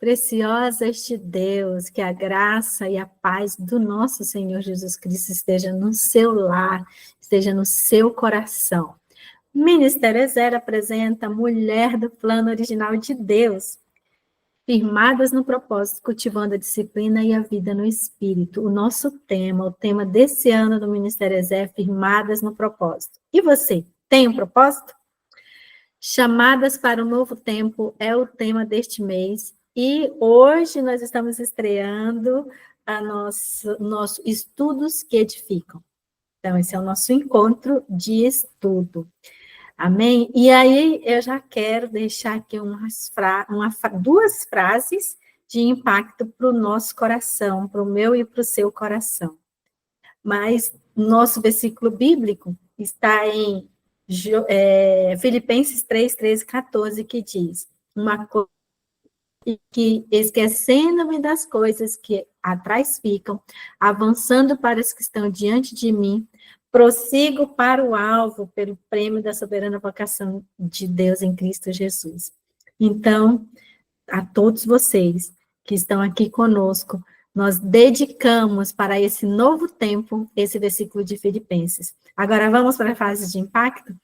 Preciosa de Deus, que a graça e a paz do nosso Senhor Jesus Cristo esteja no seu lar, esteja no seu coração. Ministério Ezer apresenta Mulher do Plano Original de Deus, firmadas no propósito, cultivando a disciplina e a vida no Espírito. O nosso tema, o tema desse ano do Ministério Ezer, firmadas no propósito. E você, tem um propósito? Chamadas para o novo tempo é o tema deste mês. E hoje nós estamos estreando a nosso Estudos que Edificam. Então, esse é o nosso encontro de estudo. Amém? E aí, eu já quero deixar aqui duas frases de impacto para o nosso coração, para o meu e para o seu coração. Mas nosso versículo bíblico está em Filipenses 3, 13, 14, que diz: uma coisa que, esquecendo-me das coisas que atrás ficam, avançando para as que estão diante de mim, prossigo para o alvo, pelo prêmio da soberana vocação de Deus em Cristo Jesus. Então, a todos vocês que estão aqui conosco, nós dedicamos para esse novo tempo esse versículo de Filipenses. Agora vamos para a fase de impacto,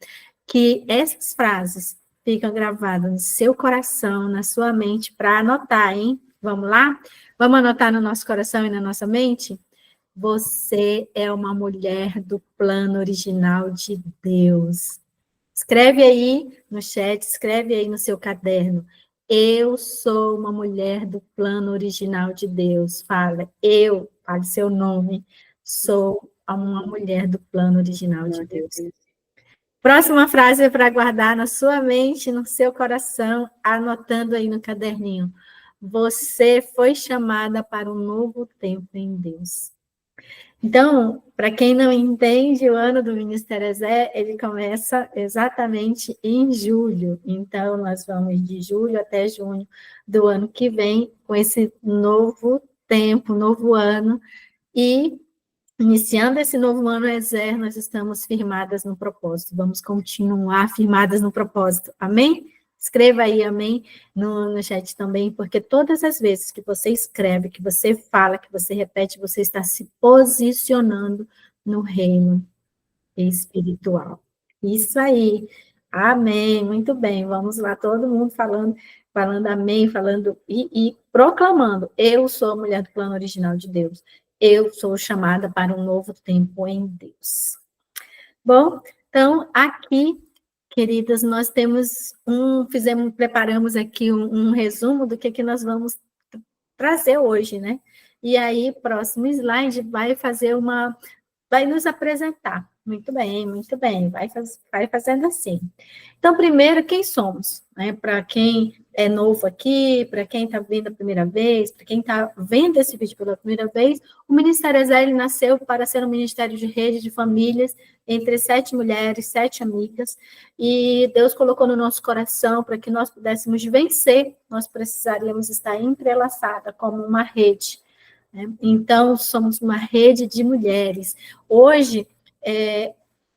que essas frases ficam gravadas no seu coração, na sua mente, para anotar, hein? Vamos lá? Vamos anotar no nosso coração e na nossa mente? Você é uma mulher do plano original de Deus. Escreve aí no chat, escreve aí no seu caderno. Eu sou uma mulher do plano original de Deus. Fale seu nome. Sou uma mulher do plano original de Deus. Próxima frase é para guardar na sua mente, no seu coração, anotando aí no caderninho. Você foi chamada para um novo tempo em Deus. Então, para quem não entende, o ano do Ministério Ezer, ele começa exatamente em julho. Então, nós vamos de julho até junho do ano que vem, com esse novo tempo, novo ano. E, iniciando esse novo ano Ezer, nós estamos firmadas no propósito. Vamos continuar firmadas no propósito. Amém? Escreva aí amém no chat também, porque todas as vezes que você escreve, que você fala, que você repete, você está se posicionando no reino espiritual. Isso aí. Amém. Muito bem. Vamos lá, todo mundo falando amém, falando e proclamando. Eu sou a mulher do plano original de Deus. Eu sou chamada para um novo tempo em Deus. Bom, então aqui, queridas, nós preparamos aqui um resumo do que nós vamos trazer hoje, né? E aí, próximo slide vai nos apresentar. Muito bem, vai fazendo assim. Então, primeiro, quem somos? Né? Para quem é novo aqui, para quem está vindo a primeira vez, para quem está vendo esse vídeo pela primeira vez, o Ministério Ezer nasceu para ser um ministério de rede de famílias entre 7 mulheres, 7 amigas, e Deus colocou no nosso coração para que nós pudéssemos vencer, nós precisaríamos estar entrelaçada como uma rede. Né? Então, somos uma rede de mulheres. Hoje,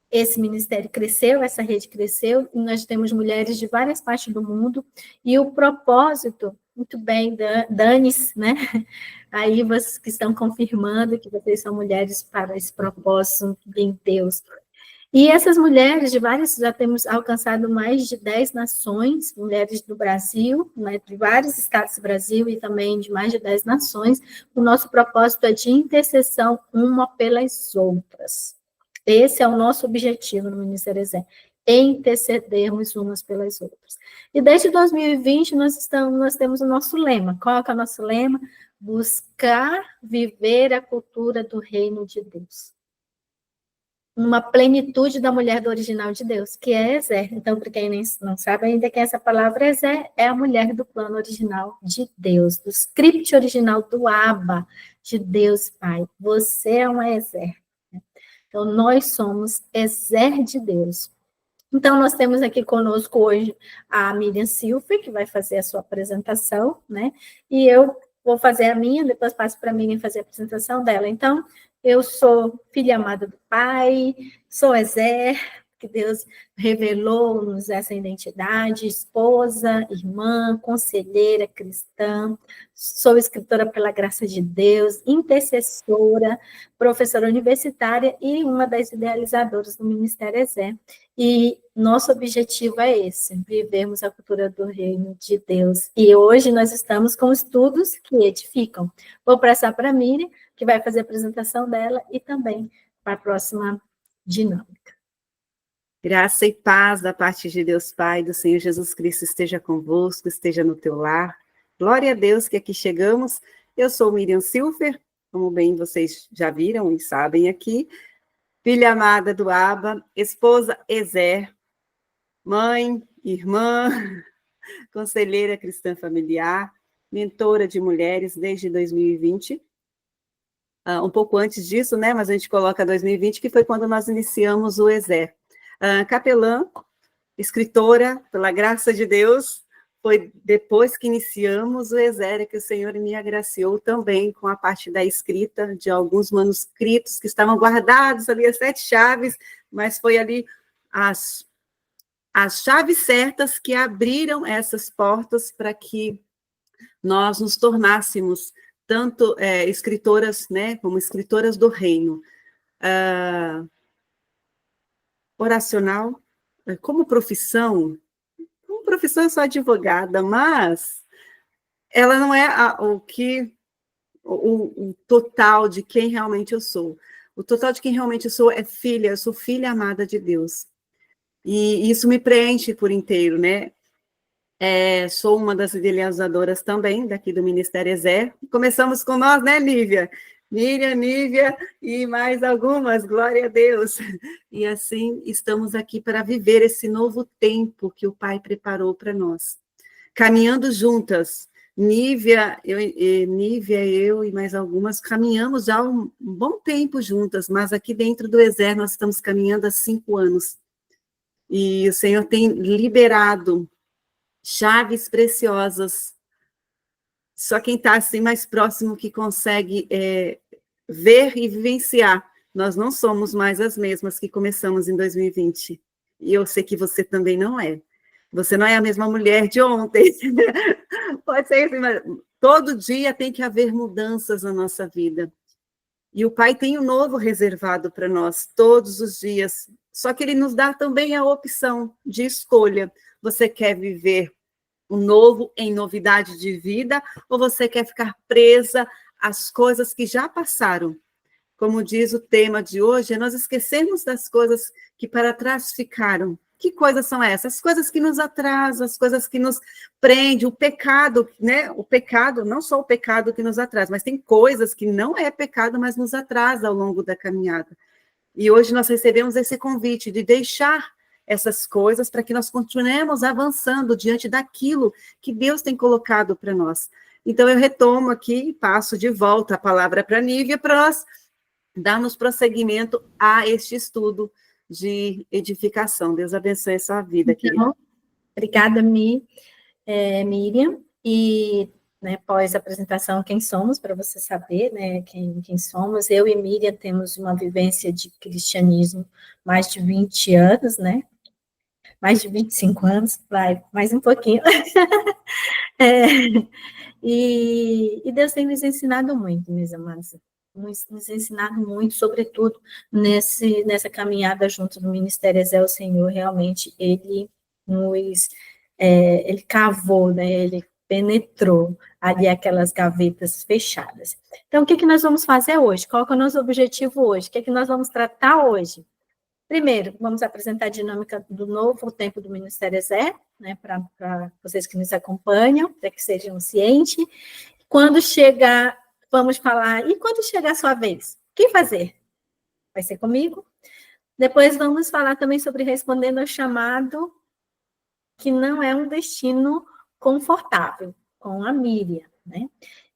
esse ministério cresceu, essa rede cresceu, e nós temos mulheres de várias partes do mundo, e o propósito, muito bem, Danis, né? Aí vocês que estão confirmando que vocês são mulheres para esse propósito em Deus. E essas mulheres já temos alcançado mais de 10 nações, mulheres do Brasil, né, de vários estados do Brasil e também de mais de 10 nações. O nosso propósito é de intercessão uma pelas outras. Esse é o nosso objetivo no Ministério Ezer, intercedermos umas pelas outras. E desde 2020 nós temos o nosso lema. Qual é o nosso lema? Buscar viver a cultura do reino de Deus. Uma plenitude da mulher do original de Deus, que é Ezer. Então, para quem não sabe ainda que essa palavra Ezer é a mulher do plano original de Deus, do script original do Abba, de Deus Pai. Você é uma Ezer. Então, nós somos Ezer de Deus. Então, nós temos aqui conosco hoje a Miriam Silva, que vai fazer a sua apresentação, né? E eu vou fazer a minha, depois passo para a Miriam fazer a apresentação dela. Então, eu sou filha amada do Pai, sou Ezer, que Deus revelou-nos essa identidade, esposa, irmã, conselheira cristã, sou escritora pela graça de Deus, intercessora, professora universitária e uma das idealizadoras do Ministério Exé. E nosso objetivo é esse, vivermos a cultura do reino de Deus. E hoje nós estamos com estudos que edificam. Vou passar para a Miriam, que vai fazer a apresentação dela, e também para a próxima dinâmica. Graça e paz da parte de Deus Pai, do Senhor Jesus Cristo esteja convosco, esteja no teu lar. Glória a Deus que aqui chegamos. Eu sou Miriam Silfer, como bem vocês já viram e sabem aqui, filha amada do Abba, esposa Ezer, mãe, irmã, conselheira cristã familiar, mentora de mulheres desde 2020. Um pouco antes disso, né, mas a gente coloca 2020, que foi quando nós iniciamos o Ezer. Capelã, escritora, pela graça de Deus, foi depois que iniciamos o Ezer que o Senhor me agraciou também com a parte da escrita de alguns manuscritos que estavam guardados ali, as 7 chaves, mas foi ali as chaves certas que abriram essas portas para que nós nos tornássemos tanto escritoras, né, como escritoras do reino. Oracional, como profissão eu sou advogada, mas ela não é o total de quem realmente eu sou. O total de quem realmente eu sou é filha, eu sou filha amada de Deus. E isso me preenche por inteiro, né? Sou uma das idealizadoras também daqui do Ministério Exé. Começamos com nós, né, Nívia? Miriam, Nívia e mais algumas, glória a Deus. E assim estamos aqui para viver esse novo tempo que o Pai preparou para nós. Caminhando juntas, Nívia, eu e mais algumas, caminhamos já um bom tempo juntas, mas aqui dentro do Exé nós estamos caminhando há 5 anos. E o Senhor tem liberado chaves preciosas. Só quem está assim mais próximo que consegue ver e vivenciar. Nós não somos mais as mesmas que começamos em 2020. E eu sei que você também não é. Você não é a mesma mulher de ontem. Pode ser assim, mas todo dia tem que haver mudanças na nossa vida. E o Pai tem o novo reservado para nós, todos os dias. Só que Ele nos dá também a opção de escolha. Você quer viver o novo em novidade de vida, ou você quer ficar presa às coisas que já passaram? Como diz o tema de hoje, nós esquecemos das coisas que para trás ficaram. Que coisas são essas? As coisas que nos atrasam, as coisas que nos prendem, o pecado, né? O pecado, não só o pecado que nos atrasa, mas tem coisas que não é pecado, mas nos atrasa ao longo da caminhada. E hoje nós recebemos esse convite de deixar essas coisas para que nós continuemos avançando diante daquilo que Deus tem colocado para nós. Então, eu retomo aqui e passo de volta a palavra para a Nívia para nós darmos prosseguimento a este estudo de edificação. Deus abençoe a sua vida, querida. Obrigada, Miriam. E, né, após a apresentação, quem somos, para você saber, né, quem somos. Eu e Miriam temos uma vivência de cristianismo mais de 20 anos, né? Mais de 25 anos, vai, mais um pouquinho. E Deus tem nos ensinado muito, meus amados, nos ensinado muito, sobretudo nessa caminhada junto do Ministério Exé, o Senhor realmente, Ele Ele cavou, né, Ele penetrou ali aquelas gavetas fechadas. Então, o que nós vamos fazer hoje? Qual que é o nosso objetivo hoje? O que nós vamos tratar hoje? Primeiro, vamos apresentar a dinâmica do novo tempo do Ministério Exé, né, para vocês que nos acompanham, para que sejam cientes. Quando chegar, vamos falar, e quando chegar a sua vez? O que fazer? Vai ser comigo. Depois vamos falar também sobre respondendo ao chamado, que não é um destino confortável, com a Miriam, né?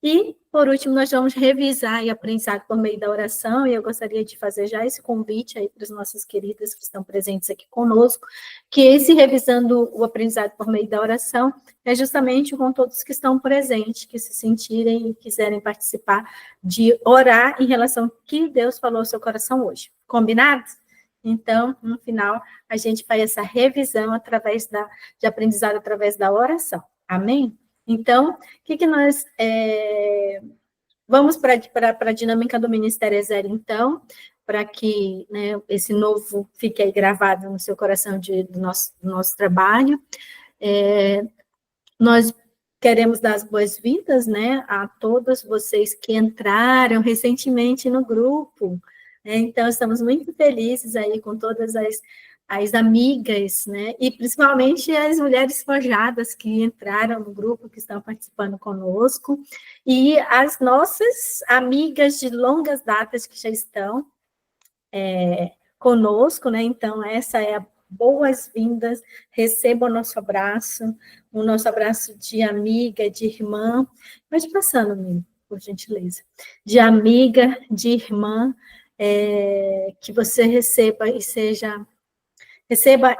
E, por último, nós vamos revisar e aprendizado por meio da oração, e eu gostaria de fazer já esse convite aí para as nossas queridas que estão presentes aqui conosco, que esse revisando o aprendizado por meio da oração é justamente com todos que estão presentes, que se sentirem e quiserem participar, de orar em relação ao que Deus falou ao seu coração hoje. Combinado? Então, no final, a gente faz essa revisão de aprendizado através da oração. Amém? Então, o que nós... vamos para a dinâmica do Ministério Zero, então, para que, né, esse novo fique aí gravado no seu coração do nosso trabalho. Nós queremos dar as boas-vindas, né, a todos vocês que entraram recentemente no grupo, né? Então, estamos muito felizes aí com todas as amigas, né, e principalmente as mulheres forjadas que entraram no grupo, que estão participando conosco, e as nossas amigas de longas datas que já estão conosco, né? Então, essa é a boas-vindas, receba o nosso abraço de amiga, de irmã, pode passando, Mimi, por gentileza, de amiga, de irmã, que você receba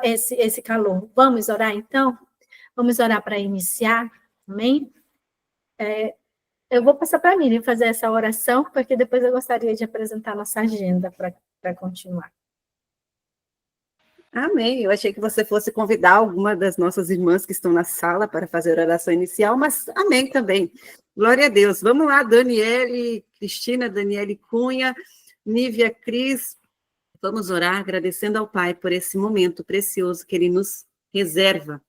esse calor. Vamos orar, então? Vamos orar para iniciar, amém? Eu vou passar para a Miriam fazer essa oração, porque depois eu gostaria de apresentar nossa agenda para continuar. Amém. Eu achei que você fosse convidar alguma das nossas irmãs que estão na sala para fazer a oração inicial, mas amém também. Glória a Deus. Vamos lá, Daniele, Cristina, Daniele Cunha, Nívia Cris. Vamos orar agradecendo ao Pai por esse momento precioso que Ele nos reserva.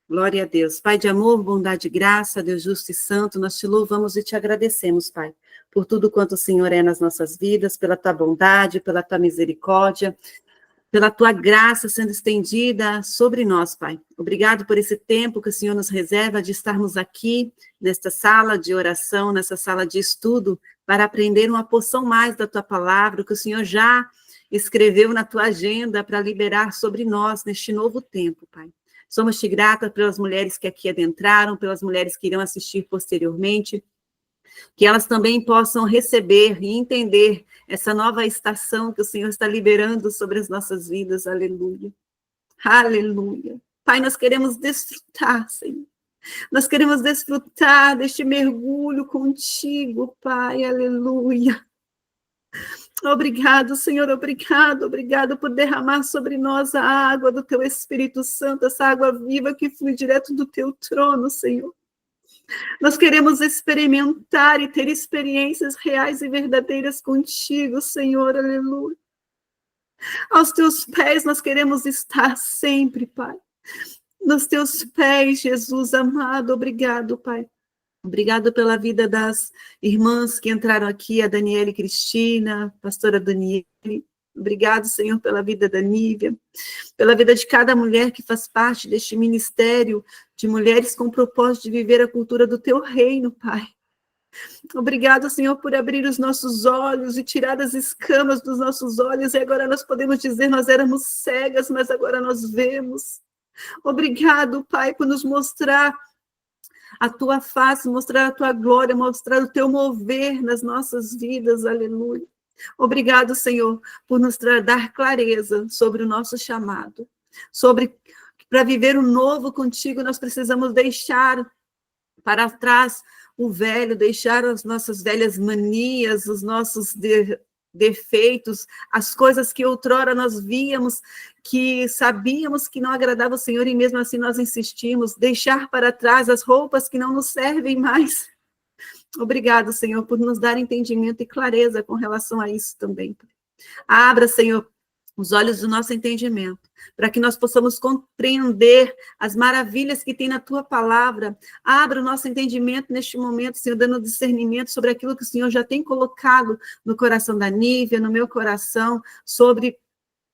Glória a Deus. Pai de amor, bondade e graça, Deus justo e santo, nós te louvamos e te agradecemos, Pai, por tudo quanto o Senhor é nas nossas vidas, pela tua bondade, pela tua misericórdia, pela tua graça sendo estendida sobre nós, Pai. Obrigado por esse tempo que o Senhor nos reserva de estarmos aqui, nesta sala de oração, nessa sala de estudo, para aprender uma porção mais da tua palavra, que o Senhor já escreveu na tua agenda para liberar sobre nós neste novo tempo, Pai. Somos-te grata pelas mulheres que aqui adentraram, pelas mulheres que irão assistir posteriormente, que elas também possam receber e entender essa nova estação que o Senhor está liberando sobre as nossas vidas. Aleluia. Aleluia. Pai, nós queremos desfrutar, Senhor. Nós queremos desfrutar deste mergulho contigo, Pai. Aleluia. Obrigado, Senhor, obrigado por derramar sobre nós a água do teu Espírito Santo, essa água viva que flui direto do teu trono, Senhor. Nós queremos experimentar e ter experiências reais e verdadeiras contigo, Senhor, aleluia. Aos teus pés nós queremos estar sempre, Pai. Nos teus pés, Jesus amado, obrigado, Pai. Obrigado pela vida das irmãs que entraram aqui, a Daniele e Cristina, a pastora Daniele. Obrigado, Senhor, pela vida da Nívia, pela vida de cada mulher que faz parte deste ministério de mulheres com o propósito de viver a cultura do teu reino, Pai. Obrigado, Senhor, por abrir os nossos olhos e tirar as escamas dos nossos olhos, e agora nós podemos dizer, nós éramos cegas, mas agora nós vemos. Obrigado, Pai, por nos mostrar a tua face, mostrar a tua glória, mostrar o teu mover nas nossas vidas, aleluia. Obrigado, Senhor, por nos dar clareza sobre o nosso chamado, sobre para viver o novo contigo, nós precisamos deixar para trás o velho, deixar as nossas velhas manias, os nossos defeitos, as coisas que outrora nós víamos, que sabíamos que não agradava o Senhor e mesmo assim nós insistimos, deixar para trás as roupas que não nos servem mais. Obrigado, Senhor, por nos dar entendimento e clareza com relação a isso também. Abra, Senhor, os olhos do nosso entendimento, para que nós possamos compreender as maravilhas que tem na tua palavra. Abra o nosso entendimento neste momento, Senhor, dando discernimento sobre aquilo que o Senhor já tem colocado no coração da Nívia, no meu coração, sobre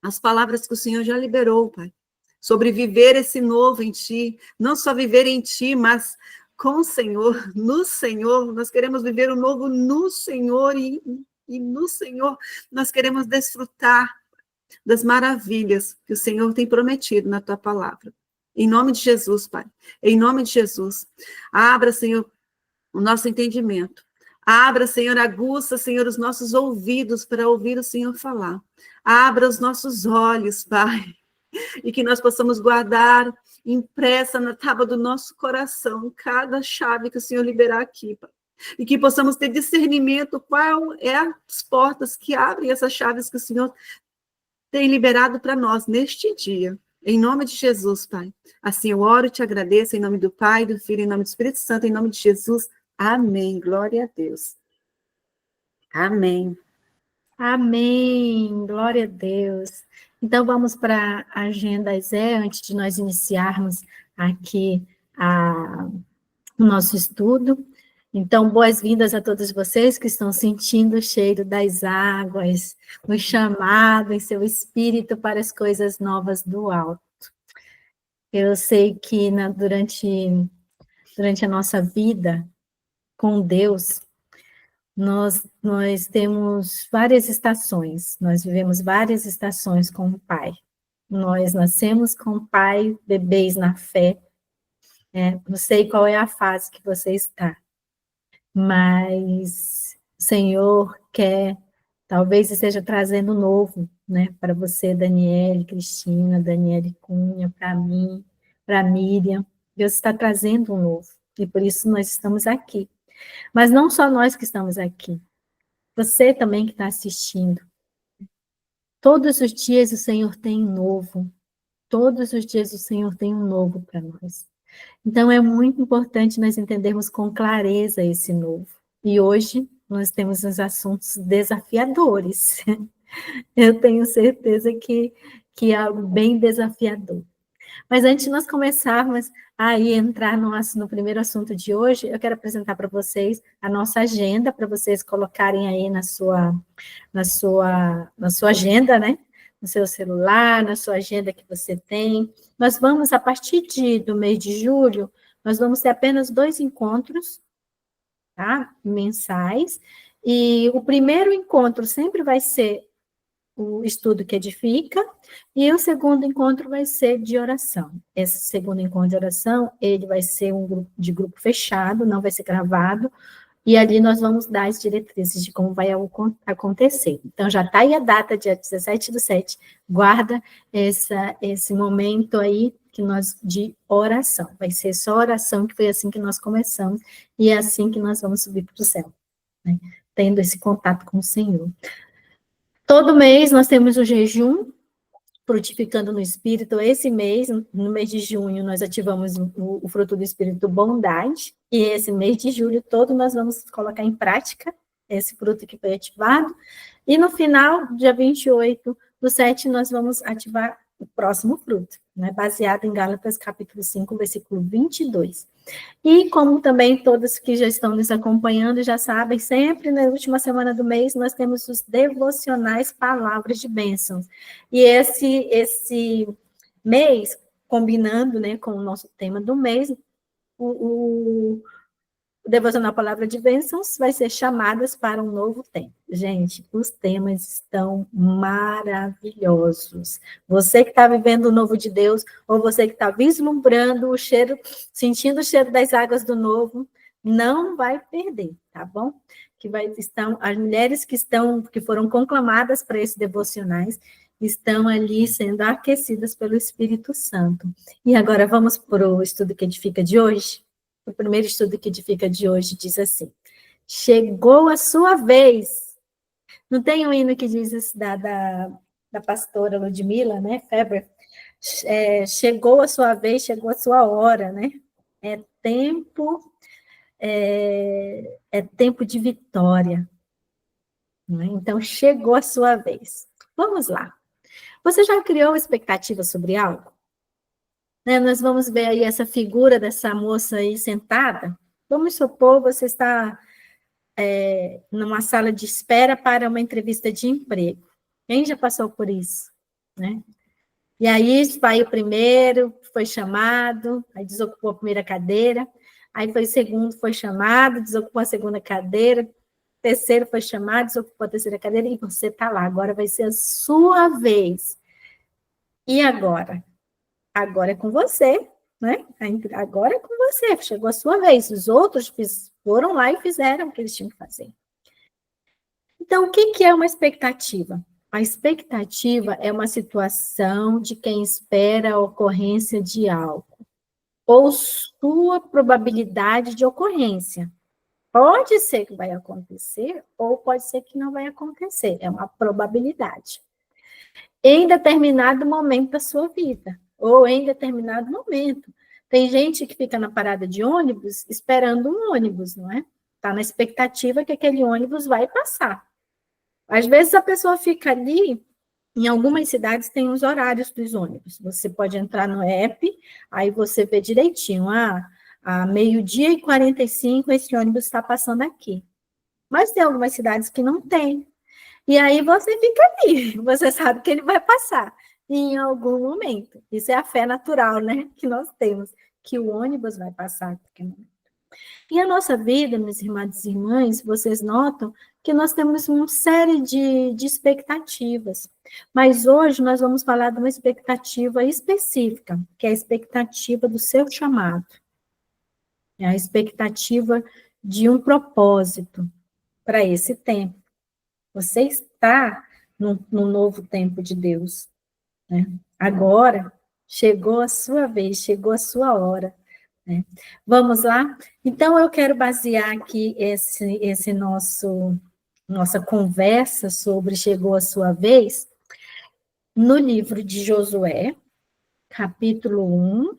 as palavras que o Senhor já liberou, Pai, sobre viver esse novo em ti, não só viver em ti, mas com o Senhor, no Senhor. Nós queremos viver o novo no Senhor e no Senhor nós queremos desfrutar das maravilhas que o Senhor tem prometido na tua palavra. Em nome de Jesus, Pai. Em nome de Jesus. Abra, Senhor, o nosso entendimento. Abra, Senhor, aguça, Senhor, os nossos ouvidos para ouvir o Senhor falar. Abra os nossos olhos, Pai. E que nós possamos guardar impressa na tábua do nosso coração cada chave que o Senhor liberar aqui, Pai. E que possamos ter discernimento qual é as portas que abrem essas chaves que o Senhor tem liberado para nós neste dia. Em nome de Jesus, Pai. Assim eu oro e te agradeço em nome do Pai, do Filho, em nome do Espírito Santo, em nome de Jesus. Amém. Glória a Deus. Amém. Amém. Glória a Deus. Então, vamos para a agenda, Zé, antes de nós iniciarmos aqui o nosso estudo. Então, boas-vindas a todos vocês que estão sentindo o cheiro das águas, o chamado em seu espírito para as coisas novas do alto. Eu sei que durante a nossa vida com Deus, nós temos várias estações, nós vivemos várias estações com o Pai. Nós nascemos com o Pai, bebês na fé. Não sei qual é a fase que você está, mas o Senhor quer, talvez esteja trazendo um novo, né, para você, Daniele, Cristina, Daniele Cunha, para mim, para Miriam. Deus está trazendo um novo, e por isso nós estamos aqui. Mas não só nós que estamos aqui, você também que está assistindo. Todos os dias o Senhor tem um novo, todos os dias o Senhor tem um novo para nós. Então, é muito importante nós entendermos com clareza esse novo. E hoje, nós temos uns assuntos desafiadores. Eu tenho certeza que é algo bem desafiador. Mas antes de nós começarmos a entrar no primeiro assunto de hoje, eu quero apresentar para vocês a nossa agenda, para vocês colocarem aí na sua agenda, né? No seu celular, na sua agenda que você tem. Nós vamos, a partir do mês de julho, nós vamos ter apenas 2 encontros, tá? Mensais. E o primeiro encontro sempre vai ser o estudo que edifica, e o segundo encontro vai ser de oração. Esse segundo encontro de oração, ele vai ser um grupo fechado, não vai ser gravado, e ali nós vamos dar as diretrizes de como vai acontecer. Então, já está aí a data, dia 17/7, guarda esse momento aí de oração. Vai ser só oração, que foi assim que nós começamos, e é assim que nós vamos subir para o céu, né? Tendo esse contato com o Senhor. Todo mês nós temos o jejum, frutificando no Espírito. Esse mês, no mês de junho, nós ativamos o fruto do Espírito, bondade, e esse mês de julho todo nós vamos colocar em prática esse fruto que foi ativado, e no final, dia 28/7, nós vamos ativar o próximo fruto, né, baseado em Gálatas capítulo 5, versículo 22. E como também todos que já estão nos acompanhando já sabem, sempre na última semana do mês nós temos os devocionais Palavras de Bênçãos. E esse mês, combinando, né, com o nosso tema do mês, o Devocional Palavra de Bênçãos vai ser Chamadas para um Novo Tempo. Gente, os temas estão maravilhosos. Você que está vivendo o novo de Deus, ou você que está vislumbrando o cheiro, sentindo o cheiro das águas do novo, não vai perder, tá bom? As mulheres que foram conclamadas para esses devocionais estão ali sendo aquecidas pelo Espírito Santo. E agora vamos para o estudo que edifica de hoje? O primeiro estudo que edifica de hoje diz assim: chegou a sua vez. Não tem um hino que diz isso da pastora Ludmila, né, Feber? Chegou a sua vez, chegou a sua hora, né? É tempo de vitória. Né? Então, chegou a sua vez. Vamos lá. Você já criou expectativa sobre algo? Né, nós vamos ver aí essa figura dessa moça aí sentada. Vamos supor, você está numa sala de espera para uma entrevista de emprego. Quem já passou por isso? Né? E aí vai o primeiro, foi chamado, aí desocupou a primeira cadeira, aí foi o segundo, foi chamado, desocupou a segunda cadeira, o terceiro foi chamado, desocupou a terceira cadeira, e você está lá, agora vai ser a sua vez. E agora? Agora é com você, né? Agora é com você, chegou a sua vez. Os outros foram lá e fizeram o que eles tinham que fazer. Então, o que é uma expectativa? A expectativa é uma situação de quem espera a ocorrência de algo, ou sua probabilidade de ocorrência. Pode ser que vai acontecer, ou pode ser que não vai acontecer. É uma probabilidade. em determinado momento da sua vida, ou em determinado momento. Tem gente que fica na parada de ônibus esperando um ônibus, não é? Está na expectativa que aquele ônibus vai passar. Às vezes a pessoa fica ali, em algumas cidades tem os horários dos ônibus. Você pode entrar no app, aí você vê direitinho, a meio-dia e 45 esse ônibus está passando aqui. Mas tem algumas cidades que não tem. E aí você fica ali, você sabe que ele vai passar em algum momento. Isso é a fé natural, né, que nós temos, que o ônibus vai passar. E a nossa vida, meus irmãos e irmãs, vocês notam que nós temos uma série de expectativas. Mas hoje nós vamos falar de uma expectativa específica, que é a expectativa do seu chamado. É a expectativa de um propósito para esse tempo. Você está no novo tempo de Deus, né? Agora chegou a sua vez, chegou a sua hora, né? Vamos lá? Então, eu quero basear aqui esse nossa conversa sobre chegou a sua vez no livro de Josué, capítulo 1,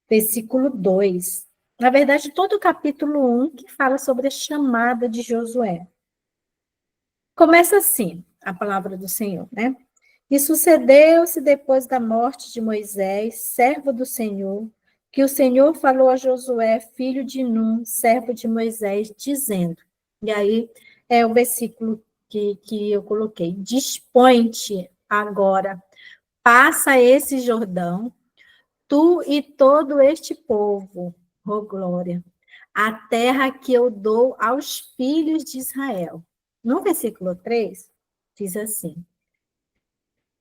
versículo 2. Na verdade, todo o capítulo 1 que fala sobre a chamada de Josué. Começa assim, a palavra do Senhor, né? E sucedeu-se depois da morte de Moisés, servo do Senhor, que o Senhor falou a Josué, filho de Num, servo de Moisés, dizendo, e aí é o versículo que eu coloquei, dispõe-te agora, passa esse Jordão, tu e todo este povo, oh glória, a terra que eu dou aos filhos de Israel. No versículo 3, diz assim,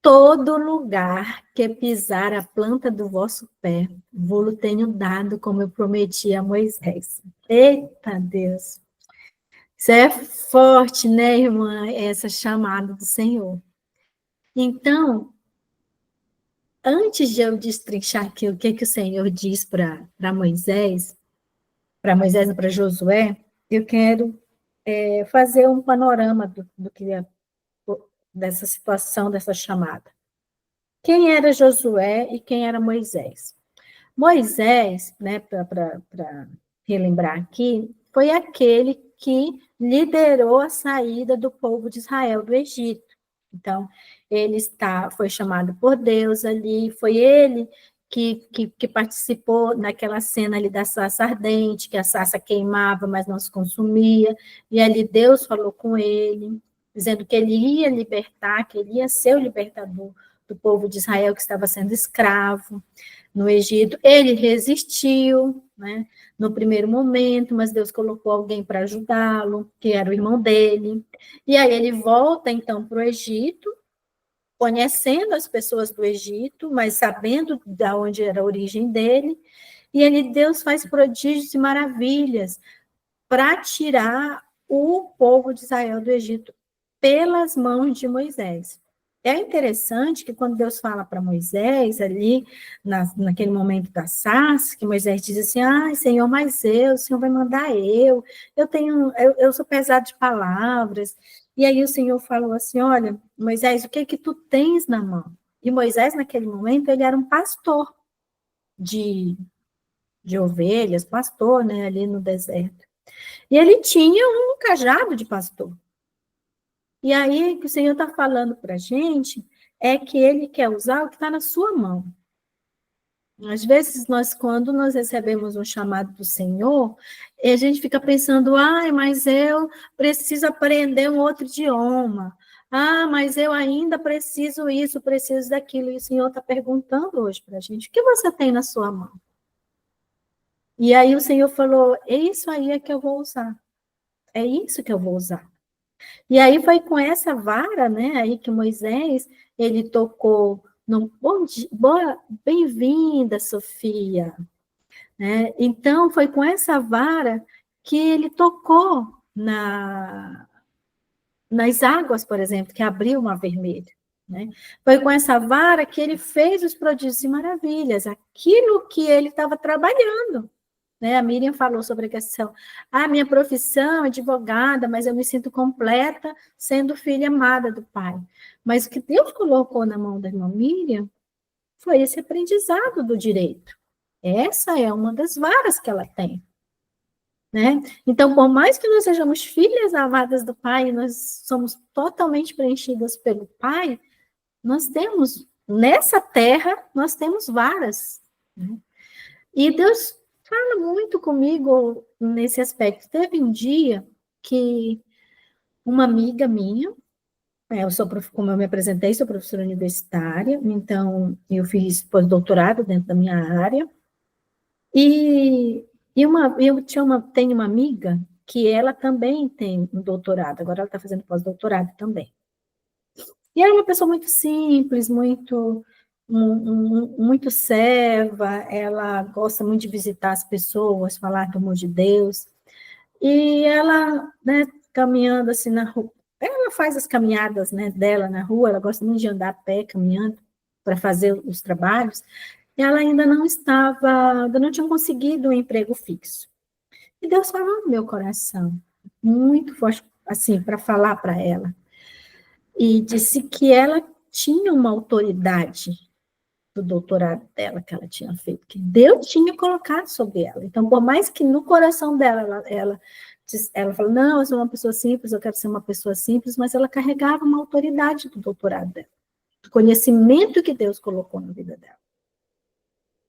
todo lugar que pisar a planta do vosso pé, vou-lo tenho dado, como eu prometi a Moisés. Eita Deus! Isso é forte, né, irmã? Essa chamada do Senhor. Então, antes de eu destrinchar aqui o que o Senhor diz para Moisés e para Josué, eu quero fazer um panorama do que dessa situação, dessa chamada. Quem era Josué e quem era Moisés? Moisés, né, para relembrar aqui, foi aquele que liderou a saída do povo de Israel do Egito. Então, foi chamado por Deus ali, foi ele que participou naquela cena ali da sarça ardente, que a sarça queimava, mas não se consumia, e ali Deus falou com ele, dizendo que ele ia libertar, que ele ia ser o libertador do povo de Israel que estava sendo escravo no Egito. Ele resistiu, né, no primeiro momento, mas Deus colocou alguém para ajudá-lo, que era o irmão dele. E aí ele volta, então, para o Egito, conhecendo as pessoas do Egito, mas sabendo de onde era a origem dele, e Deus faz prodígios e maravilhas para tirar o povo de Israel do Egito pelas mãos de Moisés. É interessante que quando Deus fala para Moisés ali, naquele momento da sarça, que Moisés diz assim, Senhor, mas o Senhor vai mandar eu sou pesado de palavras. E aí o Senhor falou assim, olha, Moisés, o que tu tens na mão? E Moisés, naquele momento, ele era um pastor de ovelhas, pastor, né, ali no deserto. E ele tinha um cajado de pastor. E aí, o que o Senhor está falando para a gente é que ele quer usar o que está na sua mão. Às vezes, quando nós recebemos um chamado do Senhor, a gente fica pensando, mas eu preciso aprender um outro idioma. Mas eu ainda preciso isso, preciso daquilo. E o Senhor está perguntando hoje para a gente, o que você tem na sua mão? E aí o Senhor falou, é isso aí que eu vou usar. É isso que eu vou usar. E aí foi com essa vara, né, aí que Moisés, ele tocou no bem-vinda, Sofia. Né? Então, foi com essa vara que ele tocou nas águas, por exemplo, que abriu o Mar Vermelho. Né? Foi com essa vara que ele fez os prodígios e maravilhas, aquilo que ele estava trabalhando. né? A Miriam falou sobre a questão, minha profissão é advogada, mas eu me sinto completa sendo filha amada do Pai. Mas o que Deus colocou na mão da irmã Miriam foi esse aprendizado do direito. Essa é uma das varas que ela tem, né? Então, por mais que nós sejamos filhas amadas do Pai, nós somos totalmente preenchidas pelo Pai, nós temos, nessa terra, nós temos varas, né? E Deus fala muito comigo nesse aspecto. Teve um dia que uma amiga minha, como eu me apresentei, sou professora universitária, então eu fiz pós-doutorado dentro da minha área, tenho uma amiga que ela também tem um doutorado, agora ela está fazendo pós-doutorado também. E ela é uma pessoa muito simples, muito serva, ela gosta muito de visitar as pessoas, falar do amor de Deus. E ela, né, caminhando assim na rua, ela faz as caminhadas, né, dela na rua, ela gosta muito de andar a pé, caminhando, para fazer os trabalhos, e ela ainda não tinha conseguido um emprego fixo. E Deus falou no meu coração, muito forte, assim, para falar para ela. E disse que ela tinha uma autoridade do doutorado dela que ela tinha feito, que Deus tinha colocado sobre ela. Então, por mais que no coração dela, ela falou, não, eu sou uma pessoa simples, eu quero ser uma pessoa simples, mas ela carregava uma autoridade do doutorado dela, do conhecimento que Deus colocou na vida dela.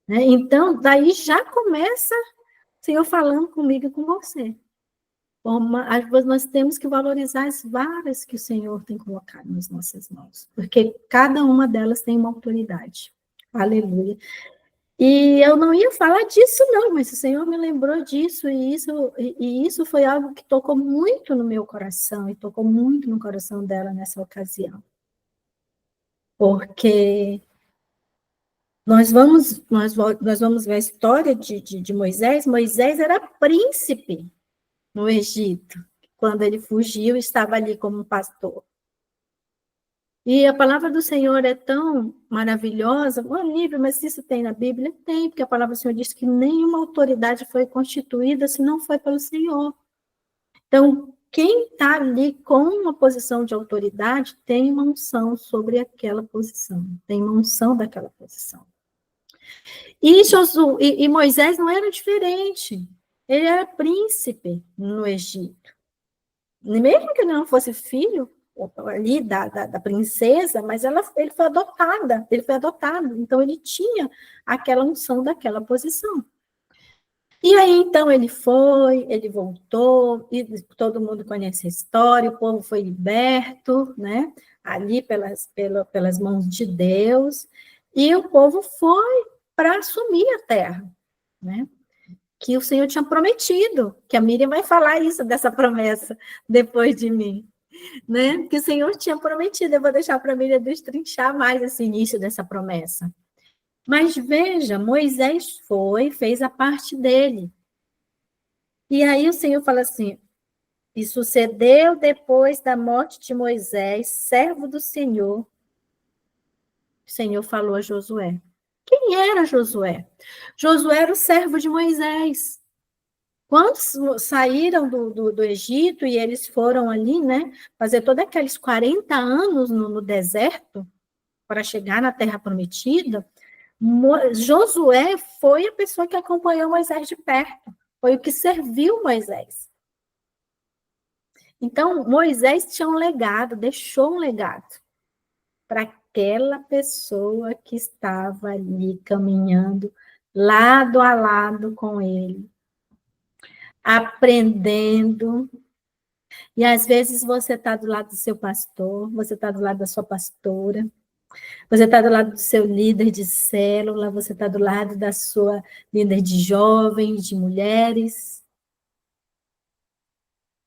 Né? Então, daí já começa o Senhor falando comigo e com você. Nós temos que valorizar as varas que o Senhor tem colocado nas nossas mãos, porque cada uma delas tem uma autoridade. Aleluia. E eu não ia falar disso, não, mas o Senhor me lembrou disso, e isso foi algo que tocou muito no meu coração, e tocou muito no coração dela nessa ocasião. Porque nós vamos ver a história de Moisés. Moisés era príncipe no Egito, quando ele fugiu, estava ali como um pastor. E a palavra do Senhor é tão maravilhosa, livro, mas isso tem na Bíblia? Tem, porque a palavra do Senhor diz que nenhuma autoridade foi constituída se não foi pelo Senhor. Então, quem está ali com uma posição de autoridade tem uma unção sobre aquela posição, tem uma unção daquela posição. E Moisés não era diferente, ele era príncipe no Egito. Mesmo que ele não fosse filho ali da princesa, mas ele foi adotado, então ele tinha aquela unção daquela posição. E aí, então, ele voltou, e todo mundo conhece a história, o povo foi liberto, né, ali pelas mãos de Deus, e o povo foi para assumir a terra, né, que o Senhor tinha prometido, que a Miriam vai falar isso, dessa promessa, depois de mim, né, que o Senhor tinha prometido. Eu vou deixar para a Miriam destrinchar mais esse início dessa promessa. Mas veja, Moisés fez a parte dele. E aí o Senhor fala assim, e sucedeu depois da morte de Moisés, servo do Senhor, o Senhor falou a Josué. Quem era Josué? Josué era o servo de Moisés. Quando saíram do Egito e eles foram ali, né, fazer todos aqueles 40 anos no deserto para chegar na Terra Prometida, Josué foi a pessoa que acompanhou Moisés de perto, foi o que serviu Moisés. Então, Moisés tinha um legado, deixou um legado para aquela pessoa que estava ali caminhando lado a lado com ele, aprendendo. E às vezes você está do lado do seu pastor, você está do lado da sua pastora, você está do lado do seu líder de célula, você está do lado da sua líder de jovens, de mulheres.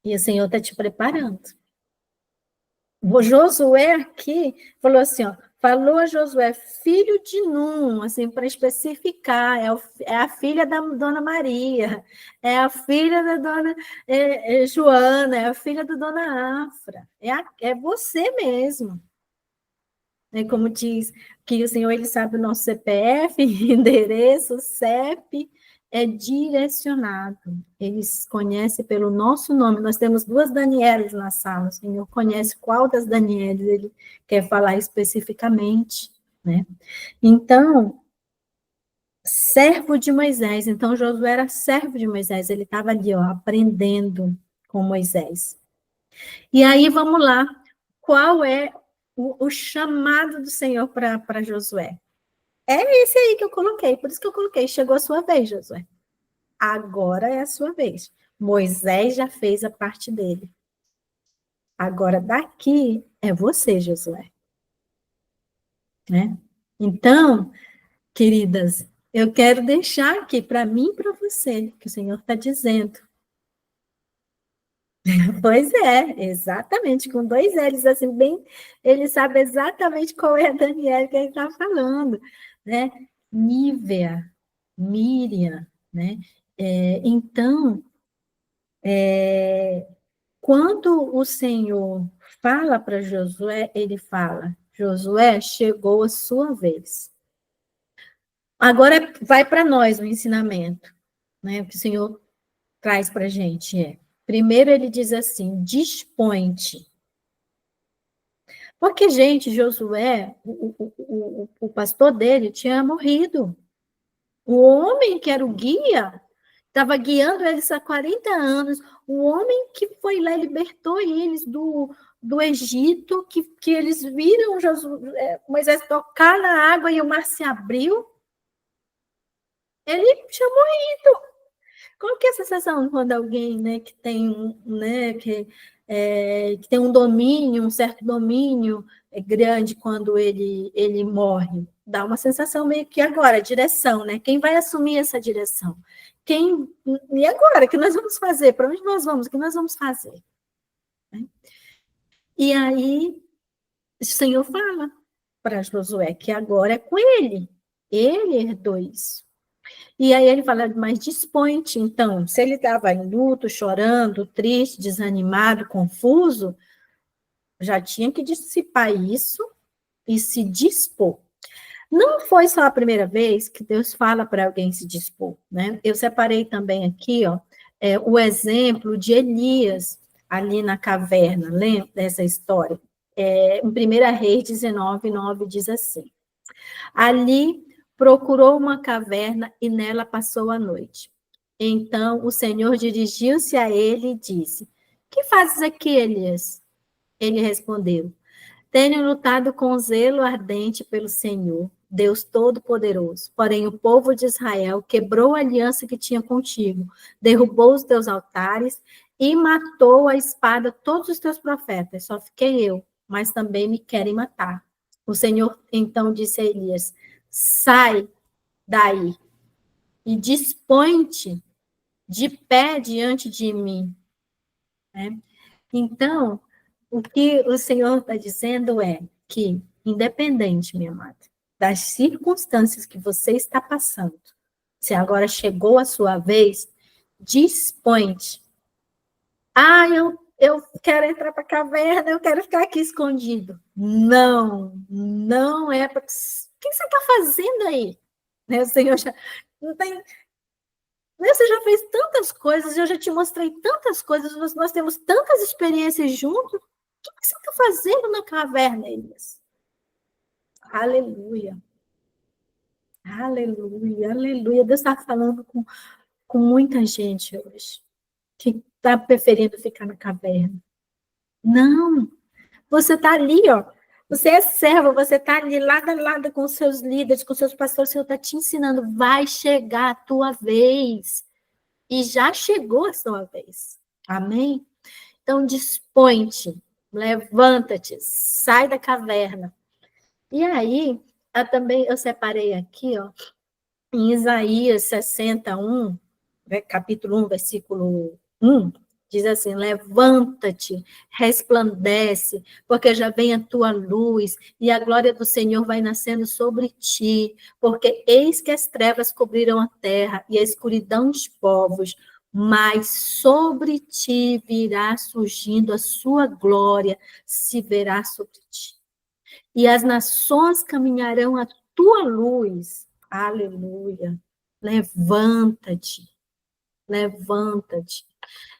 E o Senhor está te preparando. O Josué aqui falou assim, falou a Josué, filho de Num, assim, para especificar, é a filha da Dona Maria, é a filha da Dona Joana, é a filha da Dona Afra, é você mesmo. Como diz que o Senhor, ele sabe o nosso CPF, endereço, CEP, é direcionado. Eles conhecem pelo nosso nome. Nós temos 2 Danieles na sala. O Senhor conhece qual das Danieles ele quer falar especificamente, né? Então, servo de Moisés. Então, Josué era servo de Moisés. Ele estava ali, ó, aprendendo com Moisés. E aí, vamos lá. Qual é o chamado do Senhor para Josué? É esse aí que eu coloquei. Por isso que eu coloquei. Chegou a sua vez, Josué. Agora é a sua vez. Moisés já fez a parte dele. Agora, daqui é você, Josué. Né? Então, queridas, eu quero deixar aqui para mim e para você, que o Senhor está dizendo. Pois é, exatamente, com 2 L's, assim, bem, ele sabe exatamente qual é a Daniela que ele está falando, né? Nívea, Miriam, né? Então, quando o Senhor fala para Josué, ele fala, Josué, chegou a sua vez. Agora vai para nós o ensinamento, né? O que o Senhor traz para a gente primeiro ele diz assim, dispõe-te. Porque, gente, Josué, o pastor dele tinha morrido. O homem que era o guia, estava guiando eles há 40 anos. O homem que foi lá e libertou eles do Egito, que eles viram Moisés tocar na água e o mar se abriu. Ele tinha morrido. Qual que é a sensação quando alguém, né, que tem, né, que tem um domínio, um certo domínio grande quando ele morre? Dá uma sensação meio que agora, direção, né? Quem vai assumir essa direção? E agora? O que nós vamos fazer? Para onde nós vamos? O que nós vamos fazer? Né? E aí, o Senhor fala para Josué que agora é com ele. Ele herdou isso. E aí ele fala, mas dispõe-te, então, se ele estava em luto, chorando, triste, desanimado, confuso, já tinha que dissipar isso e se dispor. Não foi só a primeira vez que Deus fala para alguém se dispor, né? Eu separei também aqui, ó, o exemplo de Elias ali na caverna, lembra dessa história? Em 1 Reis 19, 9 diz assim, ali procurou uma caverna e nela passou a noite. Então o Senhor dirigiu-se a ele e disse, que fazes aqui, Elias? Ele respondeu, tenho lutado com zelo ardente pelo Senhor, Deus Todo-Poderoso. Porém, o povo de Israel quebrou a aliança que tinha contigo, derrubou os teus altares e matou a espada todos os teus profetas. Só fiquei eu, mas também me querem matar. O Senhor então disse a Elias, sai daí e dispõe-te de pé diante de mim. Né? Então, o que o Senhor está dizendo é que, independente, minha amada, das circunstâncias que você está passando, se agora chegou a sua vez, dispõe-te. Ah, eu quero entrar para a caverna, eu quero ficar aqui escondido. Não, não é para... O que você está fazendo aí? Né? O Senhor já não tem... Você já fez tantas coisas, eu já te mostrei tantas coisas, nós temos tantas experiências juntos. O que você está fazendo na caverna, Elias? Aleluia. Aleluia, aleluia. Deus está falando com muita gente hoje que está preferindo ficar na caverna. Não, você está ali, ó. Você é servo, você está ali lado a lado com os seus líderes, com os seus pastores, o Senhor está te ensinando. Vai chegar a tua vez. E já chegou a sua vez. Amém? Então, dispõe-te, levanta-te, sai da caverna. E aí, eu separei aqui, ó, em Isaías 61, capítulo 1, versículo 1, diz assim, levanta-te, resplandece, porque já vem a tua luz, e a glória do Senhor vai nascendo sobre ti, porque eis que as trevas cobriram a terra, e a escuridão os povos, mas sobre ti virá surgindo a sua glória, se verá sobre ti. E as nações caminharão à tua luz. Aleluia. Levanta-te, levanta-te.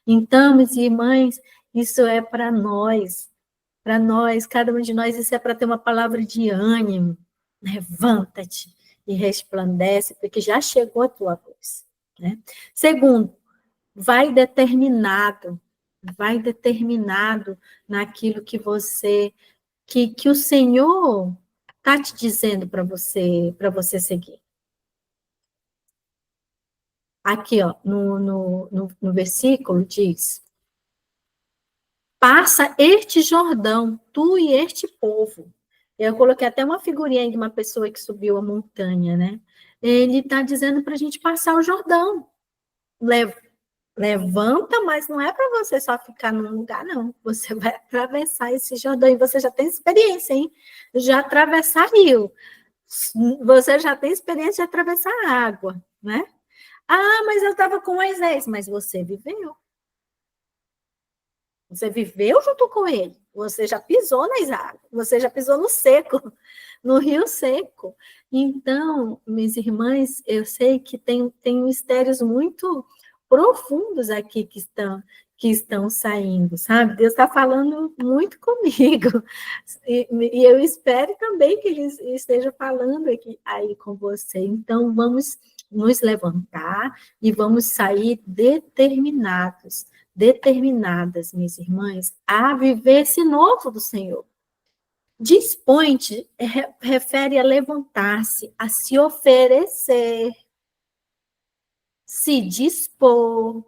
Então, meus irmãos, isso é para nós, cada um de nós, isso é para ter uma palavra de ânimo. Levanta-te e resplandece, porque já chegou a tua luz. Né? Segundo, vai determinado naquilo que você, que o Senhor está te dizendo para você seguir. Aqui, ó, no versículo diz: passa este Jordão, tu e este povo. Eu coloquei até uma figurinha de uma pessoa que subiu a montanha, né? Ele está dizendo para a gente passar o Jordão. Levanta, mas não é para você só ficar num lugar, não. Você vai atravessar esse Jordão e você já tem experiência, hein? Já atravessar rio. Você já tem experiência de atravessar água, né? Ah, mas eu estava com Moisés. Mas você viveu. Você viveu junto com ele. Você já pisou nas águas. Você já pisou no seco, no rio seco. Então, minhas irmãs, eu sei que tem mistérios muito profundos aqui que estão saindo, sabe? Deus está falando muito comigo. E eu espero também que ele esteja falando aqui aí com você. Então, vamos nos levantar e vamos sair determinadas, minhas irmãs, a viver esse novo do Senhor. Dispõe-te refere a levantar-se, a se oferecer, se dispor,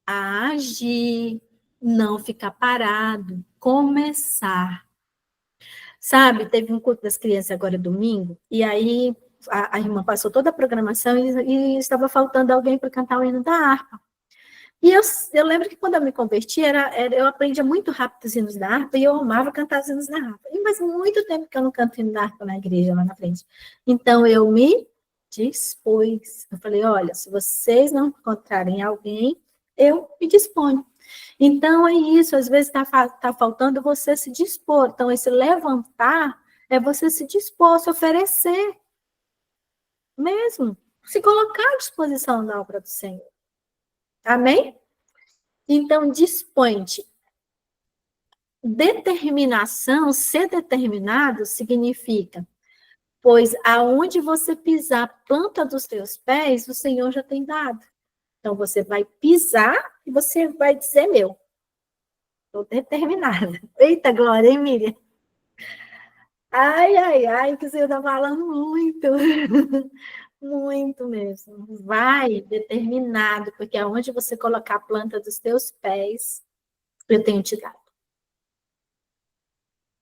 a agir, não ficar parado, começar. Sabe, teve um culto das crianças agora domingo, e aí a irmã passou toda a programação e estava faltando alguém para cantar o hino da harpa. E eu lembro que quando eu me converti, eu aprendia muito rápido os hinos da harpa e eu amava cantar os hinos da harpa. Mas muito tempo que eu não canto hino da harpa na igreja, lá na frente. Então, eu me dispus. Eu falei, olha, se vocês não encontrarem alguém, eu me disponho. Então, é isso. Às vezes tá faltando você se dispor. Então, esse levantar é você se dispor, se oferecer mesmo. Se colocar à disposição da obra do Senhor. Amém? Então, dispõe-te. Determinação, ser determinado, significa, pois aonde você pisar a planta dos teus pés, o Senhor já tem dado. Então, você vai pisar e você vai dizer, meu, estou determinada. Eita, glória, hein, Miriam? Ai, ai, ai, que o Senhor está falando muito. Muito mesmo. Vai determinado, porque aonde você colocar a planta dos teus pés, eu tenho te dado.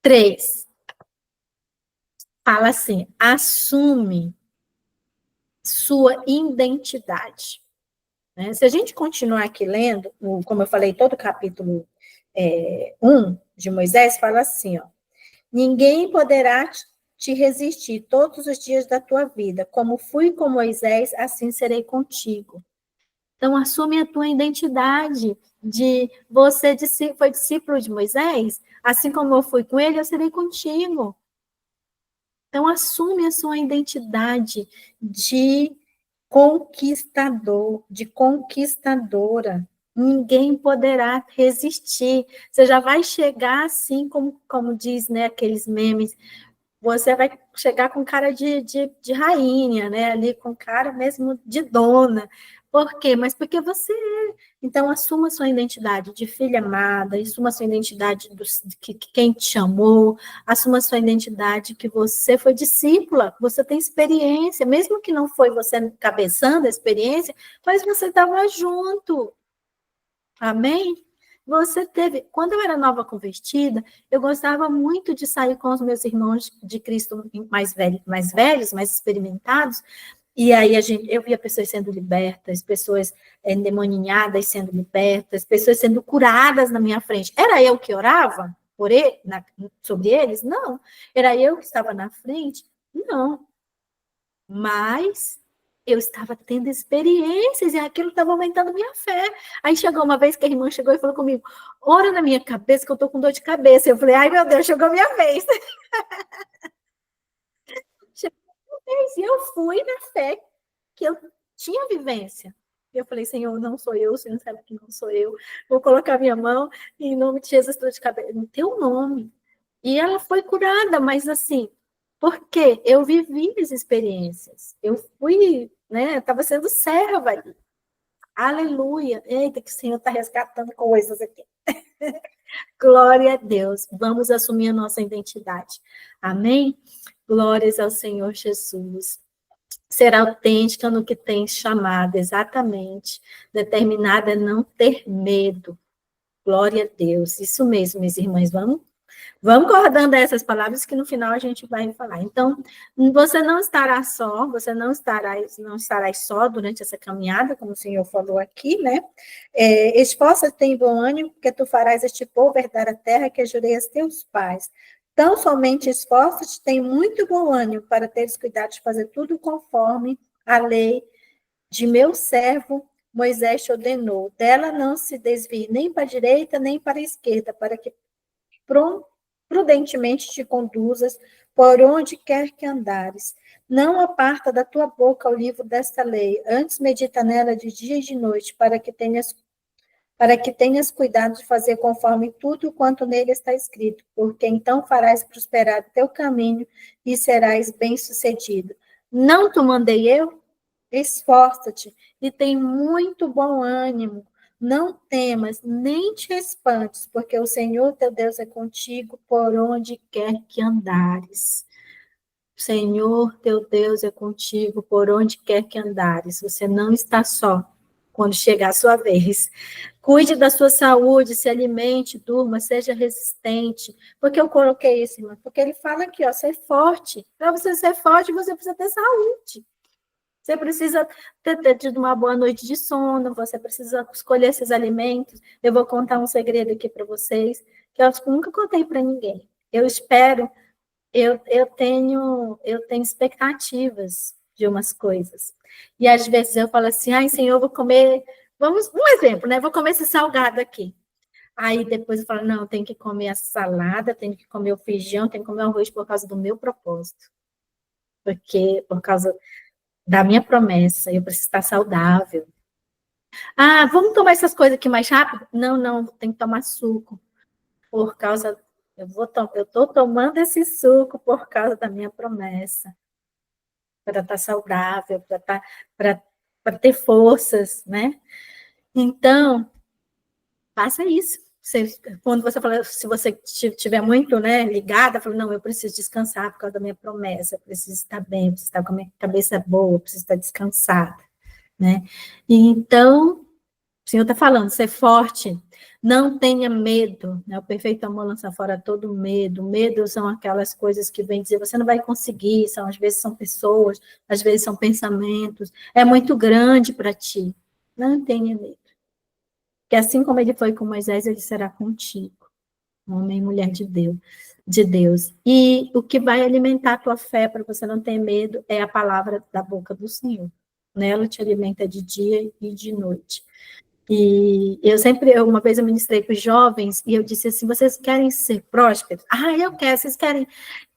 3. Fala assim, assume sua identidade. Né? Se a gente continuar aqui lendo, como eu falei, todo o capítulo 1 de Moisés, fala assim, ó, ninguém poderá te resistir todos os dias da tua vida. Como fui com Moisés, assim serei contigo. Então, assume a tua identidade de você foi discípulo de Moisés, assim como eu fui com ele, eu serei contigo. Então, assume a sua identidade de conquistador, de conquistadora. Ninguém poderá resistir. Você já vai chegar assim, como diz, né, aqueles memes, você vai chegar com cara de rainha, né, ali com cara mesmo de dona. Por quê? Mas porque você é. Então, assuma a sua identidade de filha amada, assuma a sua identidade de quem te chamou, assuma a sua identidade que você foi discípula, você tem experiência, mesmo que não foi você cabeçando a experiência, mas você estava junto. Amém? Você teve. Quando eu era nova convertida, eu gostava muito de sair com os meus irmãos de Cristo mais velhos, mais experimentados, e aí eu via pessoas sendo libertas, pessoas endemoninhadas sendo libertas, pessoas sendo curadas na minha frente. Era eu que orava sobre eles? Não. Era eu que estava na frente? Não. Mas eu estava tendo experiências e aquilo estava aumentando minha fé. Aí chegou uma vez que a irmã chegou e falou comigo, ora na minha cabeça que eu estou com dor de cabeça. Eu falei, ai meu Deus, chegou a minha vez. Chegou a minha vez. E eu fui na fé que eu tinha vivência. Eu falei, Senhor, não sou eu, o Senhor sabe que não sou eu. Vou colocar minha mão e em nome de Jesus, dor de cabeça, no teu nome. E ela foi curada, mas assim, porque eu vivi as experiências. Eu fui, né, estava sendo serva ali. Aleluia. Eita, que o Senhor está resgatando coisas aqui. Glória a Deus. Vamos assumir a nossa identidade. Amém? Glórias ao Senhor Jesus. Ser autêntica no que tem chamado, exatamente. Determinada a não ter medo. Glória a Deus. Isso mesmo, minhas irmãs. Vamos guardando essas palavras que no final a gente vai falar. Então, você não estará só, você não estarás só durante essa caminhada, como o Senhor falou aqui, né? Esforça-te em bom ânimo, porque tu farás este povo herdar a terra que eu jurei aos teus pais. Tão somente esforça-te, tem muito bom ânimo para teres cuidado de fazer tudo conforme a lei de meu servo Moisés te ordenou. Dela não se desvie nem para a direita, nem para a esquerda, para que prudentemente te conduzas por onde quer que andares. Não aparta da tua boca o livro desta lei, antes medita nela de dia e de noite, para que tenhas cuidado de fazer conforme tudo quanto nele está escrito, porque então farás prosperar o teu caminho e serás bem-sucedido. Não te mandei eu? Esforça-te e tem muito bom ânimo. Não temas, nem te espantes, porque o Senhor teu Deus é contigo por onde quer que andares. O Senhor teu Deus é contigo por onde quer que andares. Você não está só quando chegar a sua vez. Cuide da sua saúde, se alimente, durma, seja resistente. Por que eu coloquei isso, irmã? Porque ele fala aqui, ó, ser forte. Para você ser forte, você precisa ter saúde. Você precisa ter tido uma boa noite de sono, você precisa escolher esses alimentos. Eu vou contar um segredo aqui para vocês, que eu nunca contei para ninguém. Eu espero, eu tenho expectativas de umas coisas. E às vezes eu falo assim, ai, Senhor, eu vou comer, um exemplo, né? Vou comer esse salgado aqui. Aí depois eu falo, não, eu tenho que comer a salada, tenho que comer o feijão, tenho que comer o arroz por causa do meu propósito. Por causa da minha promessa, eu preciso estar saudável. Ah, vamos tomar essas coisas aqui mais rápido? Não, não, tem que tomar suco. Por causa, eu estou tomando esse suco por causa da minha promessa. Para estar saudável, para ter forças, né? Então, faça isso. Quando você fala, se você estiver muito, né, ligada, fala, não, eu preciso descansar por causa da minha promessa, eu preciso estar bem, eu preciso estar com a minha cabeça boa, eu preciso estar descansada, né? E então, o Senhor está falando, ser forte, não tenha medo, né? O perfeito amor lança fora todo medo. Medo são aquelas coisas que vêm dizer, você não vai conseguir, às vezes são pessoas, às vezes são pensamentos, é muito grande para ti. Não tenha medo. Que assim como ele foi com Moisés, ele será contigo, homem e mulher de Deus. E o que vai alimentar a tua fé para você não ter medo é a palavra da boca do Senhor. Nela te alimenta de dia e de noite. E uma vez eu ministrei para os jovens e eu disse assim, vocês querem ser prósperos? Ah, eu quero, vocês querem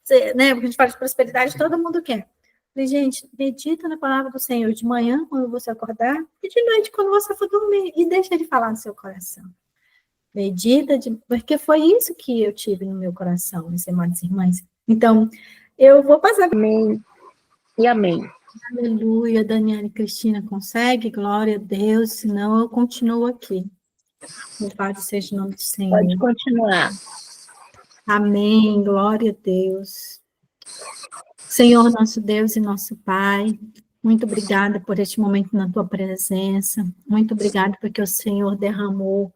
ser, né? Porque a gente fala de prosperidade, todo mundo quer. Falei, gente, medita na palavra do Senhor de manhã, quando você acordar, e de noite, quando você for dormir, e deixa ele falar no seu coração. Medita, porque foi isso que eu tive no meu coração, meus irmãos e irmãs. Então, eu vou passar. Amém e amém. Aleluia, Daniela e Cristina, consegue? Glória a Deus, senão eu continuo aqui. Louvado seja o nome do Senhor. Pode continuar. Amém, glória a Deus. Senhor, nosso Deus e nosso Pai, muito obrigada por este momento na tua presença. Muito obrigada porque o Senhor derramou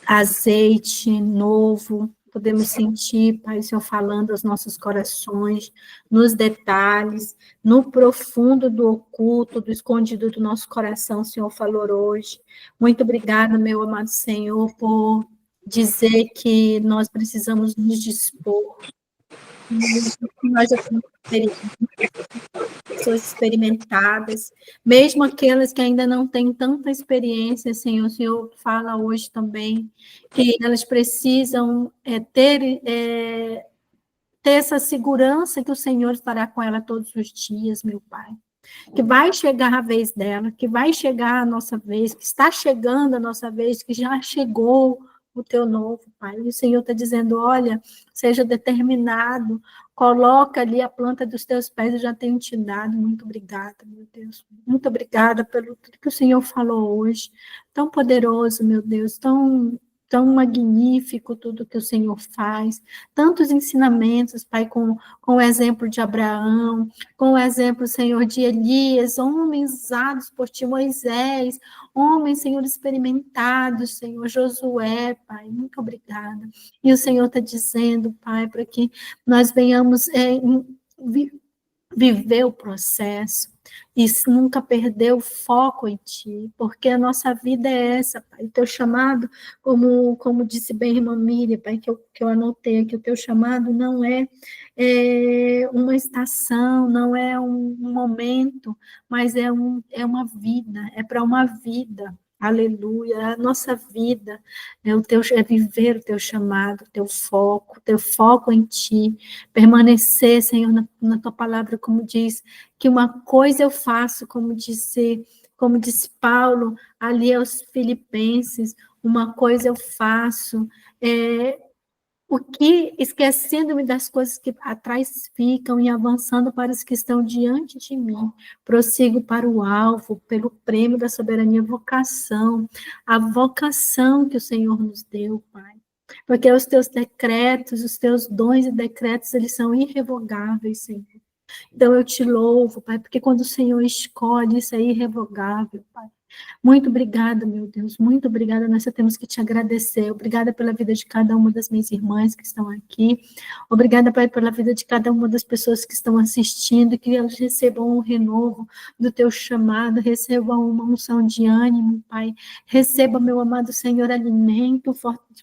azeite novo. Podemos sentir, Pai, o Senhor falando aos nossos corações, nos detalhes, no profundo do oculto, do escondido do nosso coração, o Senhor falou hoje. Muito obrigada, meu amado Senhor, por dizer que nós precisamos nos dispor. Nós já temos pessoas experimentadas, mesmo aquelas que ainda não têm tanta experiência, Senhor, o Senhor fala hoje também que elas precisam ter essa segurança que o Senhor estará com ela todos os dias, meu Pai. que vai chegar a vez dela, que vai chegar a nossa vez, que está chegando a nossa vez, que já chegou o teu novo, Pai. E o Senhor está dizendo, olha, seja determinado, coloca ali a planta dos teus pés, eu já tenho te dado. Muito obrigada, meu Deus. Muito obrigada pelo tudo que o Senhor falou hoje. Tão poderoso, meu Deus, tão magnífico tudo que o Senhor faz. Tantos ensinamentos, Pai, com o exemplo de Abraão, com o exemplo, Senhor, de Elias, homens usados por ti, Moisés, homens, Senhor, experimentados, Senhor, Josué, Pai, muito obrigada. E o Senhor está dizendo, Pai, para que nós venhamos viver o processo e nunca perder o foco em Ti, porque a nossa vida é essa, Pai. O Teu chamado, como disse bem a irmã Miriam, Pai, que eu anotei aqui, o Teu chamado não é uma estação, não é um momento, mas é uma vida, é para uma vida. Aleluia, a nossa vida é viver o teu chamado, o teu foco em ti, permanecer, Senhor, na tua palavra, como diz, que uma coisa eu faço, como disse Paulo ali aos Filipenses, uma coisa eu faço, o que, esquecendo-me das coisas que atrás ficam e avançando para os que estão diante de mim, prossigo para o alvo, pelo prêmio da soberania vocação, a vocação que o Senhor nos deu, Pai. Porque os teus decretos, os teus dons e decretos, eles são irrevogáveis, Senhor. Então eu te louvo, Pai, porque quando o Senhor escolhe, isso é irrevogável, Pai. Muito obrigada, meu Deus, muito obrigada, nós só temos que te agradecer, obrigada pela vida de cada uma das minhas irmãs que estão aqui, obrigada, Pai, pela vida de cada uma das pessoas que estão assistindo, que elas recebam um renovo do teu chamado, recebam uma unção de ânimo, Pai, receba, meu amado Senhor, alimento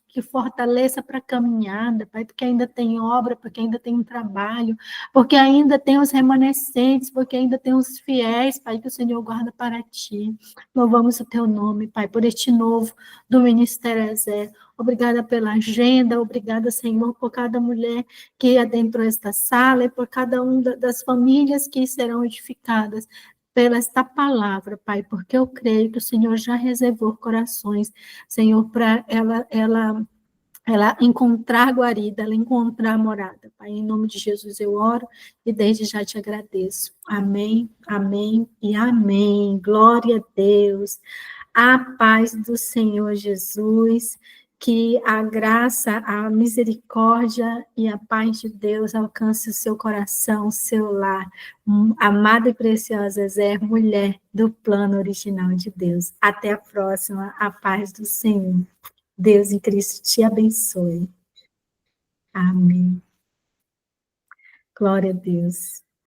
que fortaleça para a caminhada, Pai, porque ainda tem obra, porque ainda tem um trabalho, porque ainda tem os remanescentes, porque ainda tem os fiéis, Pai, que o Senhor guarda para ti. Louvamos o teu nome, Pai, por este novo do Ministério Ezer. Obrigada pela agenda, obrigada, Senhor, por cada mulher que adentrou esta sala e por cada uma das famílias que serão edificadas pela esta palavra, Pai, porque eu creio que o Senhor já reservou corações, Senhor, para ela encontrar guarida, ela encontrar morada. Pai, em nome de Jesus eu oro e desde já te agradeço. Amém, amém e amém. Glória a Deus. A paz do Senhor Jesus, que a graça, a misericórdia e a paz de Deus alcance o seu coração, o seu lar. Amada e preciosa Zé, mulher do plano original de Deus. Até a próxima. A paz do Senhor. Deus em Cristo te abençoe. Amém. Glória a Deus.